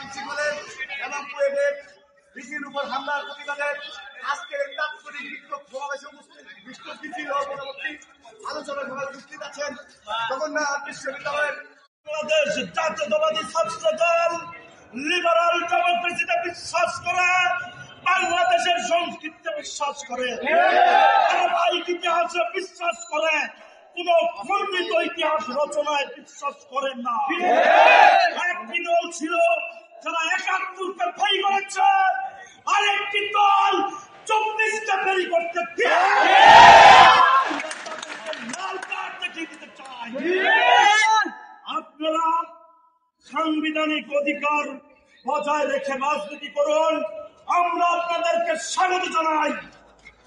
প্রিন্সিপালের এবং কুয়েটের ভিসির উপর হামলার প্রতিবাদে আজকের এই তাৎক্ষণিক বিক্ষোভ সমাবেশে বিক্ষোভ মিছিল ও পরবর্তী আলোচনা সভায় উপস্থিত আছেন জগন্নাথ বিশ্ববিদ্যালয়ের বাংলাদেশ জাতীয়তাবাদী ছাত্র দল লিবারাল ডেমোক্রেসিতে বিশ্বাস করে, বাংলাদেশের সংস্কৃতিতে বিশ্বাস করে, ধারাবাহিক ইতিহাসে বিশ্বাস করে, কোন খণ্ডিত ইতিহাস রচনায় বিশ্বাস করেন না। একটি দল ছিল যারা ৭১কে ফেরি করেছে, আরেকটি দল ২৪কে ফেরি করতে লাল কার্ড দেখিয়ে দিতে চায়। আপনারা সাংবিধানিক অধিকার বজায় রেখে রাজনীতি করুন, আমরা আপনাদেরকে স্বাগত জানাই,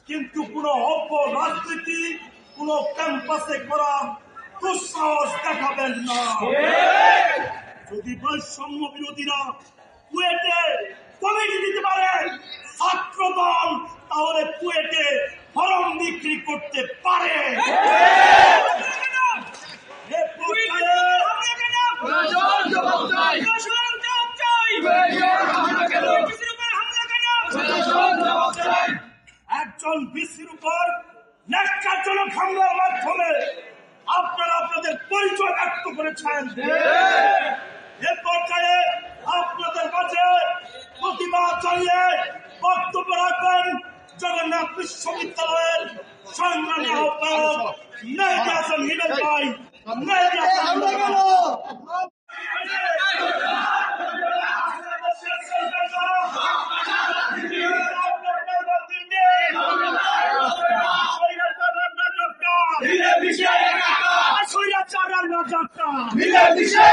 কিন্তু কোন অপরাজনীতি কোন ক্যাম্পাসে করার দুঃসাহস দেখাবেন না। যদি বৈষম্য বিরোধীরা কুয়েটে কমিটি দিতে পারে ছাত্র দল, তাহলে কুয়েটে ফরম বিক্রি করতে পারে। একজন বিসির উপর ন্যাক্কারজনক হামলার মাধ্যমে আপনারা আপনাদের পরিচয় ব্যক্ত করেছেন। এ পর্যায়ে আপনাদের মাঝে প্রতিবাদ জানিয়ে বক্তব্য রাখবেন জগন্নাথ বিশ্ববিদ্যালয়ের সংগ্রামী আহ্বায়ক মেহেদী হাসান হিমেল ভাই। মেহেদী হাসান হিমেল মিলে মিশে